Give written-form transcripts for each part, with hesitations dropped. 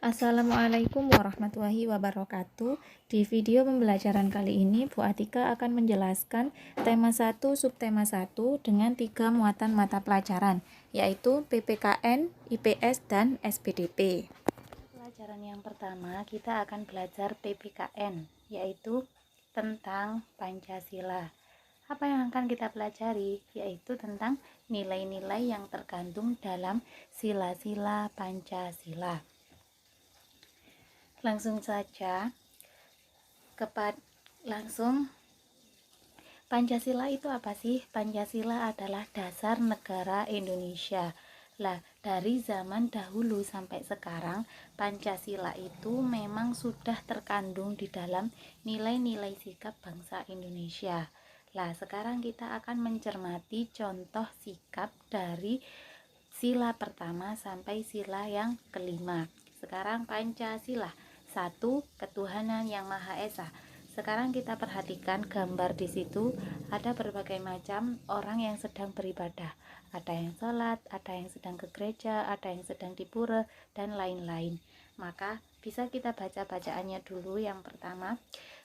Assalamualaikum warahmatullahi wabarakatuh. Di video pembelajaran kali ini, Bu Atika akan menjelaskan tema 1, subtema 1 dengan 3 muatan mata pelajaran, yaitu PPKN, IPS, dan SPDP. Pelajaran yang pertama, kita akan belajar PPKN, yaitu tentang Pancasila. Apa yang akan kita pelajari? Yaitu tentang nilai-nilai yang terkandung dalam sila-sila Pancasila. Langsung saja Pancasila itu apa sih? Pancasila adalah dasar negara Indonesia. Lah, dari zaman dahulu sampai sekarang, Pancasila itu memang sudah terkandung di dalam nilai-nilai sikap bangsa Indonesia. Lah, sekarang kita akan mencermati contoh sikap dari sila pertama sampai sila yang kelima. Sekarang Pancasila. 1. Ketuhanan yang Maha Esa. Sekarang kita perhatikan gambar di situ, ada berbagai macam orang yang sedang beribadah. Ada yang sholat, ada yang sedang ke gereja, ada yang sedang di pura, dan lain-lain. Maka bisa kita baca bacaannya dulu. Yang pertama,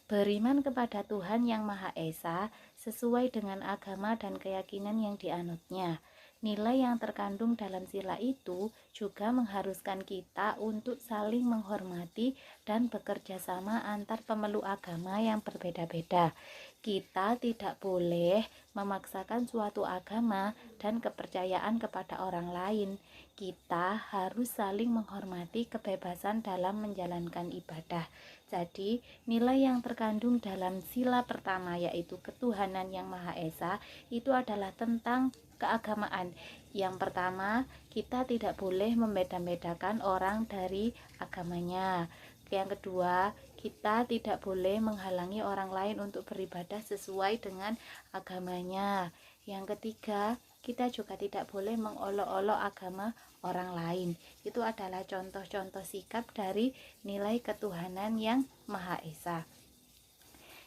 beriman kepada Tuhan yang Maha Esa sesuai dengan agama dan keyakinan yang dianutnya. Nilai yang terkandung dalam sila itu juga mengharuskan kita untuk saling menghormati dan bekerja sama antar pemeluk agama yang berbeda-beda. Kita tidak boleh memaksakan suatu agama dan kepercayaan kepada orang lain. Kita harus saling menghormati kebebasan dalam menjalankan ibadah. Jadi, nilai yang terkandung dalam sila pertama, yaitu ketuhanan yang Maha Esa, itu adalah tentang keagamaan. Yang pertama, kita tidak boleh membeda-bedakan orang dari agamanya. Yang kedua, kita tidak boleh menghalangi orang lain untuk beribadah sesuai dengan agamanya. Yang ketiga, kita juga tidak boleh mengolok-olok agama orang lain. Itu adalah contoh-contoh sikap dari nilai ketuhanan yang Maha Esa.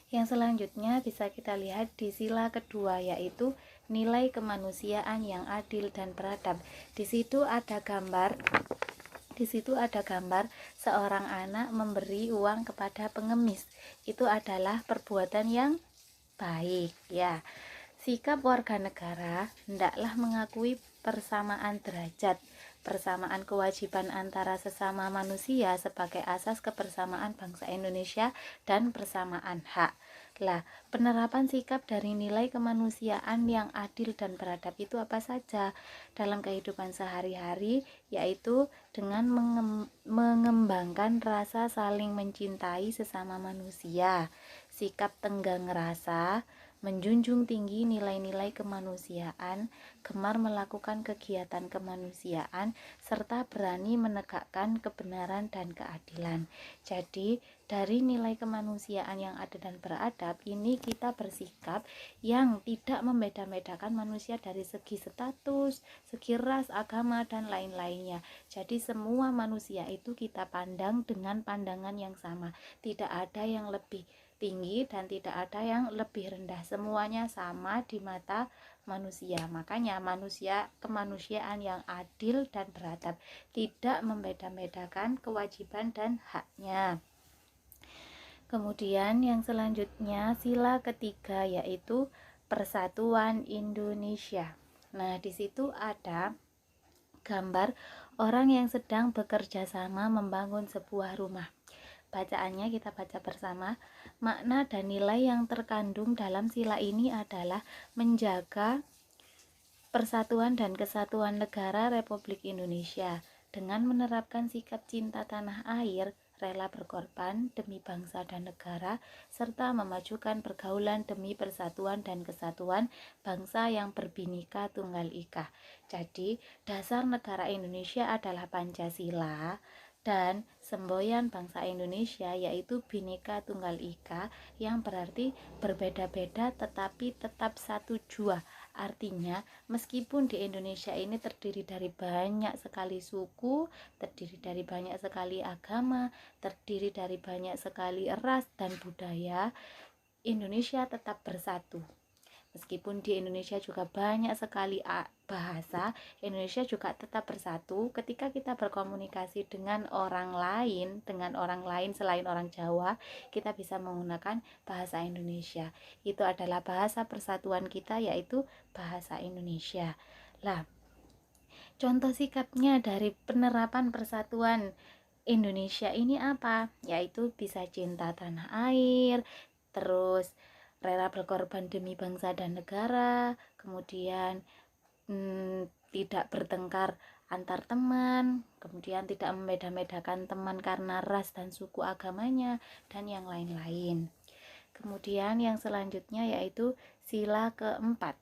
Yang selanjutnya bisa kita lihat di sila kedua, yaitu nilai kemanusiaan yang adil dan beradab. Di situ ada gambar seorang anak memberi uang kepada pengemis. Itu adalah perbuatan yang baik, ya. Sikap warga negara hendaklah mengakui persamaan derajat, persamaan kewajiban antara sesama manusia sebagai asas kebersamaan bangsa Indonesia dan persamaan hak. Lah, penerapan sikap dari nilai kemanusiaan yang adil dan beradab itu apa saja dalam kehidupan sehari-hari, yaitu dengan mengembangkan rasa saling mencintai sesama manusia, sikap tenggang rasa, menjunjung tinggi nilai-nilai kemanusiaan, gemar melakukan kegiatan kemanusiaan, serta berani menegakkan kebenaran dan keadilan. Jadi, dari nilai kemanusiaan yang adil dan beradab ini kita bersikap yang tidak membeda-bedakan manusia dari segi status, segi ras, agama, dan lain-lainnya. Jadi semua manusia itu kita pandang dengan pandangan yang sama. Tidak ada yang lebih tinggi dan tidak ada yang lebih rendah. Semuanya sama di mata manusia. Makanya kemanusiaan yang adil dan beradab, tidak membeda-bedakan kewajiban dan haknya. Kemudian yang selanjutnya sila ketiga, yaitu Persatuan Indonesia. Nah, di situ ada gambar orang yang sedang bekerja sama membangun sebuah rumah. Bacaannya kita baca bersama. Makna dan nilai yang terkandung dalam sila ini adalah menjaga persatuan dan kesatuan negara Republik Indonesia dengan menerapkan sikap cinta tanah air, rela berkorban demi bangsa dan negara, serta memajukan pergaulan demi persatuan dan kesatuan bangsa yang berbhinneka tunggal ika. Jadi, dasar negara Indonesia adalah Pancasila, dan semboyan bangsa Indonesia yaitu Bhinneka Tunggal Ika, yang berarti berbeda-beda tetapi tetap satu jua. Artinya, meskipun di Indonesia ini terdiri dari banyak sekali suku, terdiri dari banyak sekali agama, terdiri dari banyak sekali ras dan budaya, Indonesia tetap bersatu. Meskipun di Indonesia juga banyak sekali bahasa, Indonesia juga tetap bersatu ketika kita berkomunikasi dengan orang lain selain orang Jawa, kita bisa menggunakan bahasa Indonesia. Itu adalah bahasa persatuan kita, yaitu bahasa Indonesia. Lah, contoh sikapnya dari penerapan persatuan Indonesia ini apa? Yaitu bisa cinta tanah air, terus rela berkorban demi bangsa dan negara, kemudian tidak bertengkar antar teman, kemudian tidak membeda-bedakan teman karena ras dan suku agamanya, dan yang lain-lain. Kemudian yang selanjutnya yaitu sila keempat,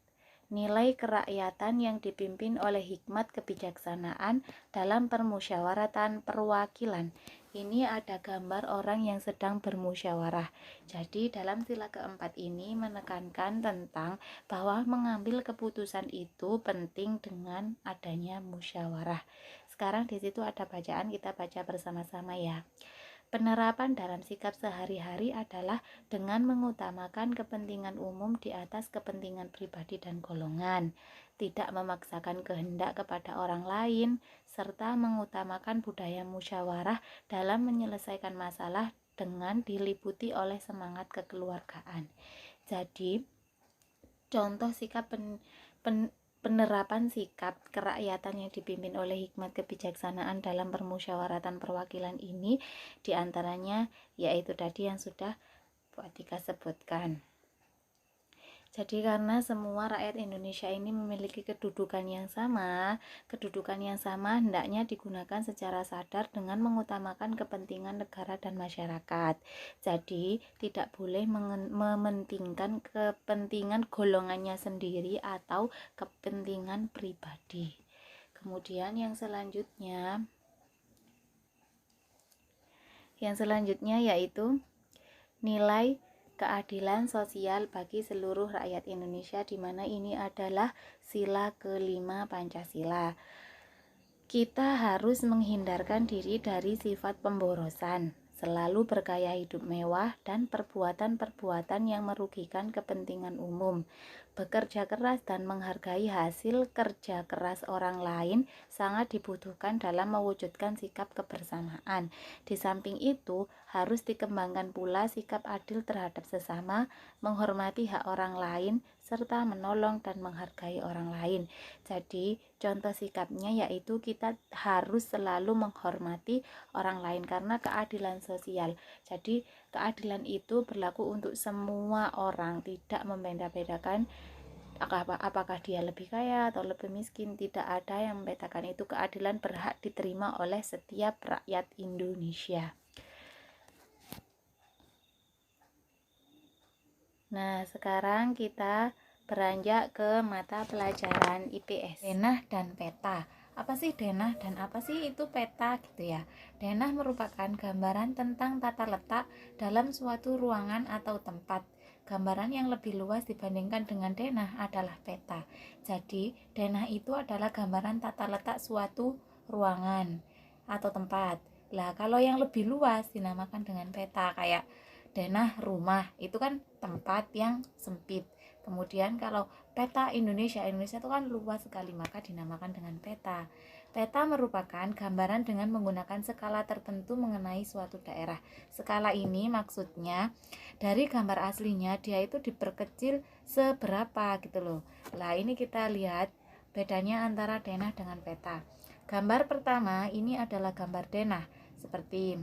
nilai kerakyatan yang dipimpin oleh hikmat kebijaksanaan dalam permusyawaratan perwakilan. Ini ada gambar orang yang sedang bermusyawarah. Jadi dalam sila keempat ini menekankan tentang bahwa mengambil keputusan itu penting dengan adanya musyawarah. Sekarang di situ ada bacaan, kita baca bersama-sama ya. Penerapan dalam sikap sehari-hari adalah dengan mengutamakan kepentingan umum di atas kepentingan pribadi dan golongan, tidak memaksakan kehendak kepada orang lain, serta mengutamakan budaya musyawarah dalam menyelesaikan masalah dengan diliputi oleh semangat kekeluargaan. Jadi, contoh sikap penerapan sikap kerakyatan yang dipimpin oleh hikmat kebijaksanaan dalam permusyawaratan perwakilan ini diantaranya yaitu tadi yang sudah Bu Atika sebutkan. Jadi karena semua rakyat Indonesia ini memiliki kedudukan yang sama hendaknya digunakan secara sadar dengan mengutamakan kepentingan negara dan masyarakat. Jadi tidak boleh mementingkan kepentingan golongannya sendiri atau kepentingan pribadi. Kemudian yang selanjutnya yaitu nilai keadilan sosial bagi seluruh rakyat Indonesia, di mana ini adalah sila kelima Pancasila. Kita harus menghindarkan diri dari sifat pemborosan, selalu bergaya hidup mewah, dan perbuatan-perbuatan yang merugikan kepentingan umum. Bekerja keras dan menghargai hasil kerja keras orang lain sangat dibutuhkan dalam mewujudkan sikap kebersamaan. Di samping itu, harus dikembangkan pula sikap adil terhadap sesama, menghormati hak orang lain, serta menolong dan menghargai orang lain. Jadi, contoh sikapnya yaitu kita harus selalu menghormati orang lain karena keadilan sosial. Jadi, keadilan itu berlaku untuk semua orang, tidak membeda-bedakan apakah dia lebih kaya atau lebih miskin. Tidak ada yang membedakan itu. Keadilan berhak diterima oleh setiap rakyat Indonesia. Nah, sekarang kita beranjak ke mata pelajaran IPS. Denah dan peta. Apa sih denah dan apa sih itu peta gitu ya? Denah merupakan gambaran tentang tata letak dalam suatu ruangan atau tempat. Gambaran yang lebih luas dibandingkan dengan denah adalah peta. Jadi, denah itu adalah gambaran tata letak suatu ruangan atau tempat. Lah, kalau yang lebih luas dinamakan dengan peta, kayak denah rumah, itu kan tempat yang sempit. Kemudian kalau peta Indonesia itu kan luas sekali, maka dinamakan dengan peta. Peta merupakan gambaran dengan menggunakan skala tertentu mengenai suatu daerah. Skala ini maksudnya dari gambar aslinya dia itu diperkecil seberapa gitu loh. Lah ini kita lihat bedanya antara denah dengan peta. Gambar pertama ini adalah gambar denah, seperti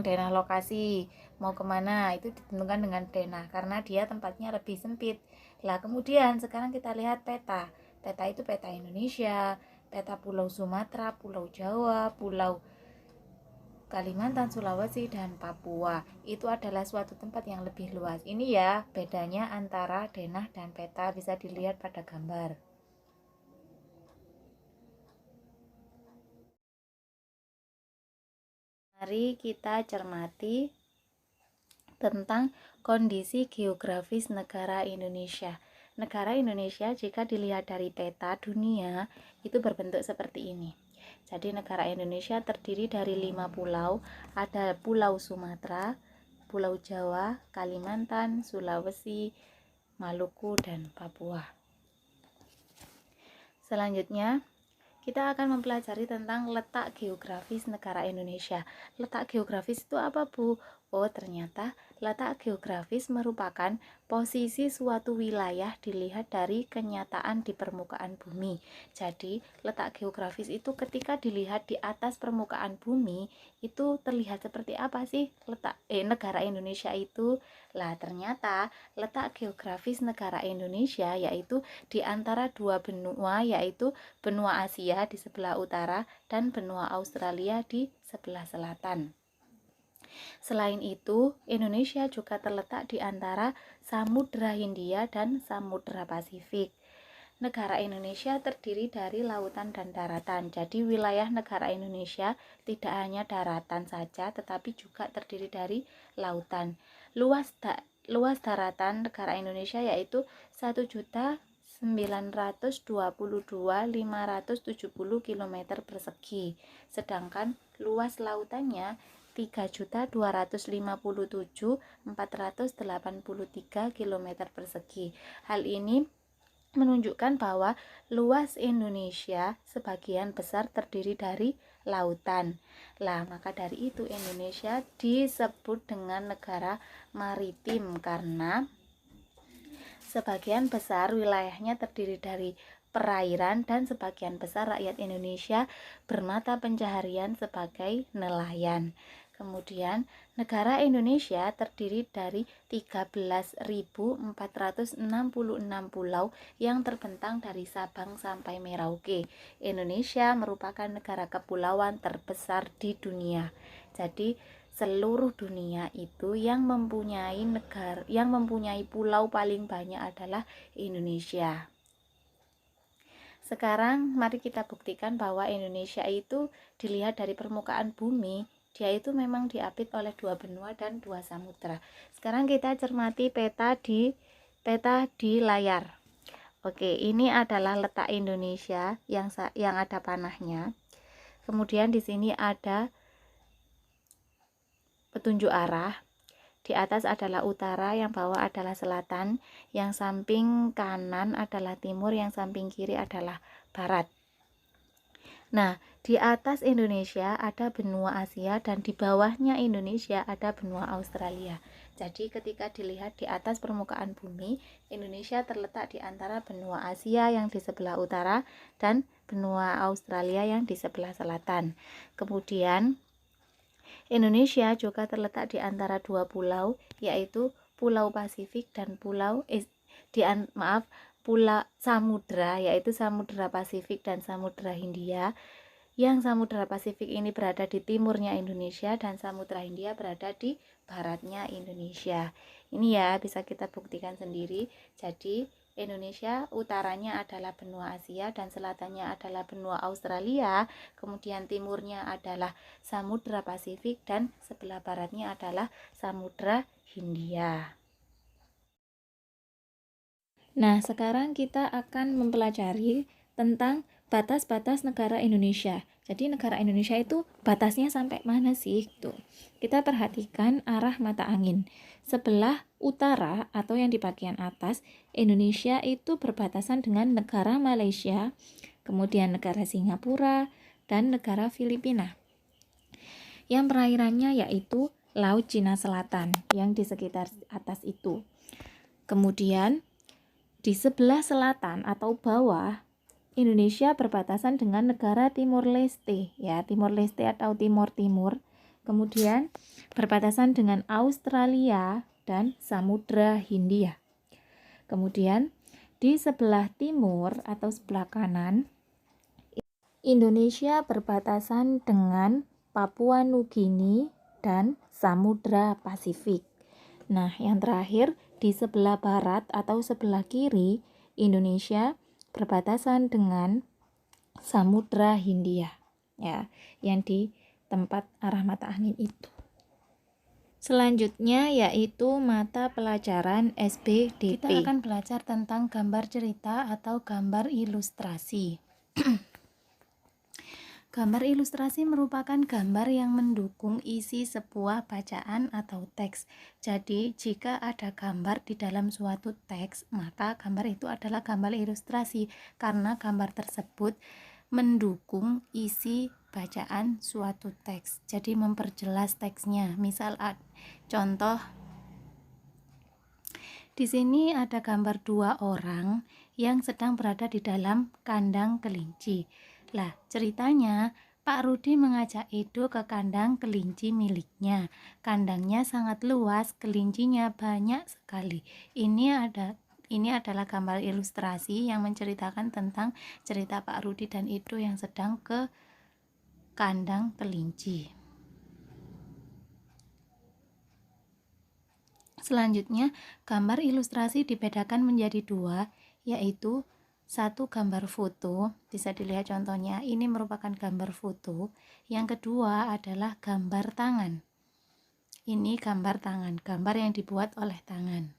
denah lokasi, mau kemana itu ditentukan dengan denah karena dia tempatnya lebih sempit. Lah kemudian sekarang kita lihat peta. Peta itu peta Indonesia, peta Pulau Sumatera, Pulau Jawa, Pulau Kalimantan, Sulawesi, dan Papua. Itu adalah suatu tempat yang lebih luas. Ini ya bedanya antara denah dan peta, bisa dilihat pada gambar. Mari kita cermati tentang kondisi geografis negara Indonesia. Negara Indonesia jika dilihat dari peta dunia itu berbentuk seperti ini. Jadi negara Indonesia terdiri dari 5 pulau, ada Pulau Sumatera, Pulau Jawa, Kalimantan, Sulawesi, Maluku, dan Papua. Selanjutnya, kita akan mempelajari tentang letak geografis negara Indonesia. Letak geografis itu apa, Bu? Oh, ternyata letak geografis merupakan posisi suatu wilayah dilihat dari kenyataan di permukaan bumi. Jadi, letak geografis itu ketika dilihat di atas permukaan bumi, itu terlihat seperti apa sih negara Indonesia itu? Lah, ternyata letak geografis negara Indonesia yaitu di antara dua benua, yaitu benua Asia di sebelah utara dan benua Australia di sebelah selatan. Selain itu, Indonesia juga terletak di antara Samudra Hindia dan Samudra Pasifik. Negara Indonesia terdiri dari lautan dan daratan. Jadi wilayah negara Indonesia tidak hanya daratan saja, tetapi juga terdiri dari lautan. Luas daratan negara Indonesia yaitu 1.922.570 km persegi. Sedangkan luas lautannya 3.257.483 km persegi. Hal ini menunjukkan bahwa luas Indonesia sebagian besar terdiri dari lautan. Lah, maka dari itu Indonesia disebut dengan negara maritim karena sebagian besar wilayahnya terdiri dari perairan dan sebagian besar rakyat Indonesia bermata pencaharian sebagai nelayan. Kemudian, negara Indonesia terdiri dari 13.466 pulau yang terbentang dari Sabang sampai Merauke. Indonesia merupakan negara kepulauan terbesar di dunia. Jadi, seluruh dunia itu yang mempunyai pulau paling banyak adalah Indonesia. Sekarang mari kita buktikan bahwa Indonesia itu dilihat dari permukaan bumi, dia itu memang diapit oleh dua benua dan dua samudra. Sekarang kita cermati peta di layar. Oke, ini adalah letak Indonesia yang ada panahnya. Kemudian di sini ada petunjuk arah. Di atas adalah utara, yang bawah adalah selatan, yang samping kanan adalah timur, yang samping kiri adalah barat. Nah, di atas Indonesia ada benua Asia dan di bawahnya Indonesia ada benua Australia. Jadi ketika dilihat di atas permukaan bumi, Indonesia terletak di antara benua Asia yang di sebelah utara dan benua Australia yang di sebelah selatan. Kemudian Indonesia juga terletak di antara dua pulau, yaitu Pulau Pasifik dan Pulau Samudra, yaitu Samudra Pasifik dan Samudra Hindia. Yang Samudra Pasifik ini berada di timurnya Indonesia dan Samudra Hindia berada di baratnya Indonesia. Ini ya bisa kita buktikan sendiri. Jadi Indonesia utaranya adalah benua Asia dan selatannya adalah benua Australia, kemudian timurnya adalah Samudra Pasifik dan sebelah baratnya adalah Samudra Hindia. Nah, sekarang kita akan mempelajari tentang batas-batas negara Indonesia. Jadi negara Indonesia itu batasnya sampai mana sih? Tuh. Kita perhatikan arah mata angin. Sebelah utara atau yang di bagian atas, Indonesia itu berbatasan dengan negara Malaysia, kemudian negara Singapura, dan negara Filipina. Yang perairannya yaitu Laut Cina Selatan yang di sekitar atas itu. Kemudian di sebelah selatan atau bawah, Indonesia berbatasan dengan negara Timor Leste, ya, Timor Leste atau Timor Timur. Kemudian berbatasan dengan Australia dan Samudra Hindia. Kemudian di sebelah timur atau sebelah kanan, Indonesia berbatasan dengan Papua Nugini dan Samudra Pasifik. Nah, yang terakhir di sebelah barat atau sebelah kiri, Indonesia berbatasan dengan Samudra Hindia, ya, yang di tempat arah mata angin itu. Selanjutnya yaitu mata pelajaran SBDP. Kita akan belajar tentang gambar cerita atau gambar ilustrasi. Gambar ilustrasi merupakan gambar yang mendukung isi sebuah bacaan atau teks. Jadi, jika ada gambar di dalam suatu teks, maka gambar itu adalah gambar ilustrasi karena gambar tersebut mendukung isi bacaan suatu teks. Jadi, memperjelas teksnya. Misal, contoh di sini ada gambar 2 orang yang sedang berada di dalam kandang kelinci. Lah, ceritanya Pak Rudi mengajak Edo ke kandang kelinci miliknya. Kandangnya sangat luas, kelincinya banyak sekali. Ini adalah gambar ilustrasi yang menceritakan tentang cerita Pak Rudi dan Edo yang sedang ke kandang kelinci. Selanjutnya, gambar ilustrasi dibedakan menjadi 2, yaitu satu gambar foto, bisa dilihat contohnya, ini merupakan gambar foto. Yang kedua adalah gambar tangan. Ini gambar tangan, gambar yang dibuat oleh tangan.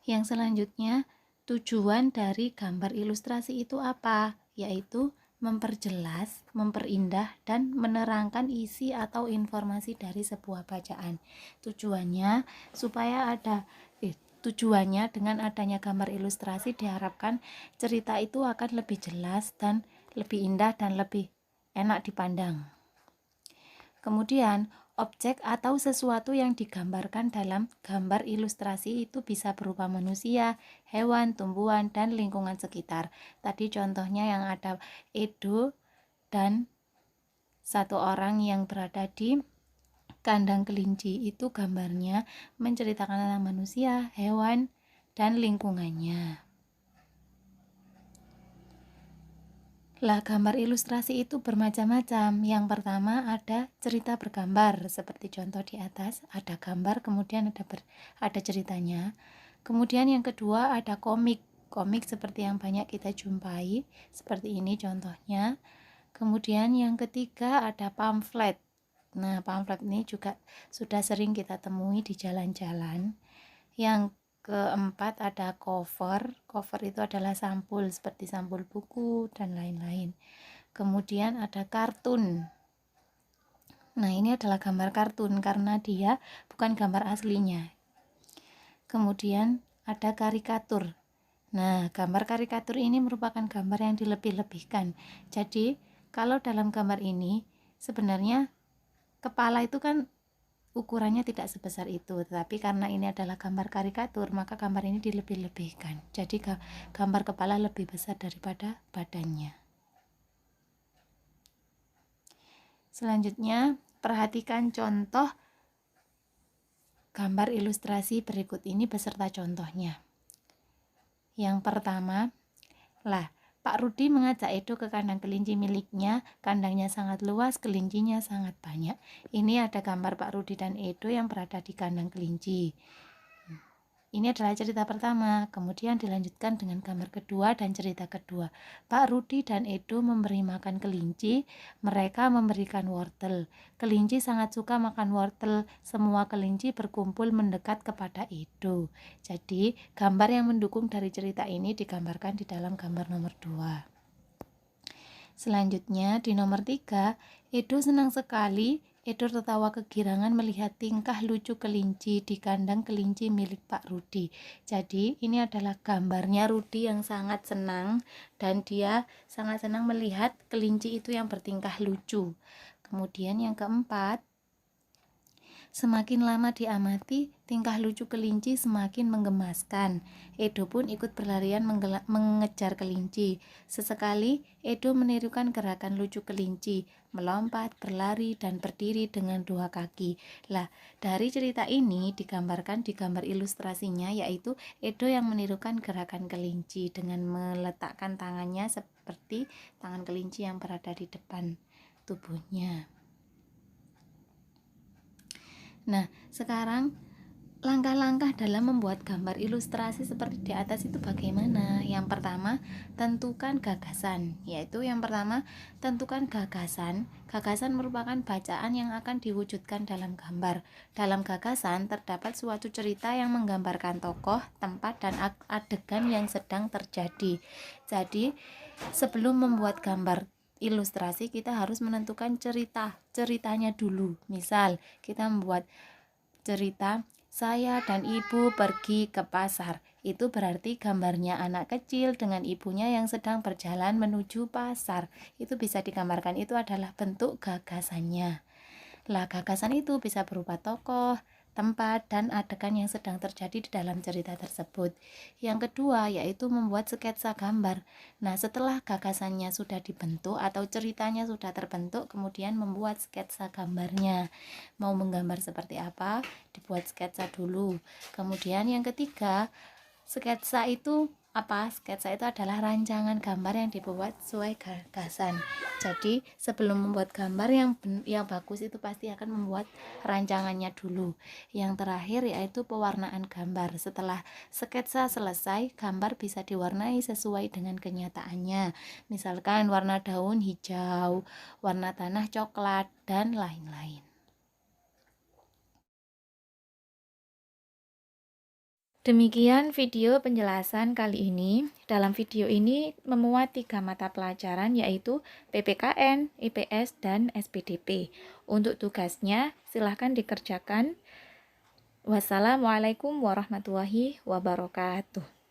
Yang selanjutnya, tujuan dari gambar ilustrasi itu apa? Yaitu memperjelas, memperindah, dan menerangkan isi atau informasi dari sebuah bacaan. Tujuannya dengan adanya gambar ilustrasi diharapkan cerita itu akan lebih jelas dan lebih indah dan lebih enak dipandang. Kemudian, objek atau sesuatu yang digambarkan dalam gambar ilustrasi itu bisa berupa manusia, hewan, tumbuhan, dan lingkungan sekitar. Tadi contohnya yang ada Edo dan satu orang yang berada di kandang kelinci, itu gambarnya menceritakan tentang manusia, hewan, dan lingkungannya. Lah, gambar ilustrasi itu bermacam-macam. Yang pertama ada cerita bergambar, seperti contoh di atas, ada gambar kemudian ada ceritanya. Kemudian yang kedua ada komik seperti yang banyak kita jumpai, seperti ini contohnya. Kemudian yang ketiga ada pamflet. Nah, pamflet ini juga sudah sering kita temui di jalan-jalan. Yang keempat ada cover itu adalah sampul, seperti sampul buku dan lain-lain. Kemudian ada kartun. Nah, ini adalah gambar kartun karena dia bukan gambar aslinya. Kemudian ada karikatur. Nah, gambar karikatur ini merupakan gambar yang dilebih-lebihkan. Jadi, kalau dalam gambar ini sebenarnya kepala itu kan ukurannya tidak sebesar itu, tetapi karena ini adalah gambar karikatur, maka gambar ini dilebih-lebihkan. Jadi gambar kepala lebih besar daripada badannya. Selanjutnya, perhatikan contoh gambar ilustrasi berikut ini beserta contohnya. Yang pertama, Pak Rudi mengajak Edo ke kandang kelinci miliknya. Kandangnya sangat luas, kelincinya sangat banyak. Ini ada gambar Pak Rudi dan Edo yang berada di kandang kelinci. Ini adalah cerita pertama, kemudian dilanjutkan dengan gambar kedua dan cerita kedua. Pak Rudi dan Edo memberi makan kelinci, mereka memberikan wortel. Kelinci sangat suka makan wortel, semua kelinci berkumpul mendekat kepada Edo. Jadi, gambar yang mendukung dari cerita ini digambarkan di dalam gambar nomor 2. Selanjutnya, di nomor 3, Edo senang sekali. Edo tertawa kegirangan melihat tingkah lucu kelinci di kandang kelinci milik Pak Rudi. Jadi ini adalah gambarnya Rudi yang sangat senang, dan dia sangat senang melihat kelinci itu yang bertingkah lucu. Kemudian yang keempat, semakin lama diamati, tingkah lucu kelinci semakin menggemaskan. Edo pun ikut berlarian mengejar kelinci. Sesekali, Edo menirukan gerakan lucu kelinci, melompat, berlari, dan berdiri dengan 2 kaki. Lah, dari cerita ini digambarkan di gambar ilustrasinya, yaitu Edo yang menirukan gerakan kelinci dengan meletakkan tangannya seperti tangan kelinci yang berada di depan tubuhnya. Nah, sekarang langkah-langkah dalam membuat gambar ilustrasi seperti di atas itu bagaimana? Yang pertama, tentukan gagasan. Yaitu yang pertama, tentukan gagasan. Gagasan merupakan bacaan yang akan diwujudkan dalam gambar. Dalam gagasan terdapat suatu cerita yang menggambarkan tokoh, tempat, dan adegan yang sedang terjadi. Jadi, Sebelum membuat gambar ilustrasi, kita harus menentukan ceritanya dulu. Misal, kita membuat cerita saya dan ibu pergi ke pasar. Itu berarti gambarnya anak kecil dengan ibunya yang sedang berjalan menuju pasar. Itu bisa digambarkan, itu adalah bentuk gagasannya. Lah, gagasan itu bisa berupa tokoh, tempat, dan adegan yang sedang terjadi di dalam cerita tersebut. Yang kedua yaitu membuat sketsa gambar. Nah, setelah gagasannya sudah dibentuk atau ceritanya sudah terbentuk, kemudian membuat sketsa gambarnya. Mau menggambar seperti apa, dibuat sketsa dulu. Kemudian yang ketiga, sketsa itu apa? Sketsa itu adalah rancangan gambar yang dibuat sesuai gagasan. Jadi sebelum membuat gambar yang bagus itu pasti akan membuat rancangannya dulu. Yang terakhir yaitu pewarnaan gambar. Setelah sketsa selesai, gambar bisa diwarnai sesuai dengan kenyataannya. Misalkan warna daun hijau, warna tanah coklat, dan lain-lain. Demikian video penjelasan kali ini. Dalam video ini memuat 3 mata pelajaran yaitu PPKN, IPS, dan SPDP. Untuk tugasnya silahkan dikerjakan. Wassalamualaikum warahmatullahi wabarakatuh.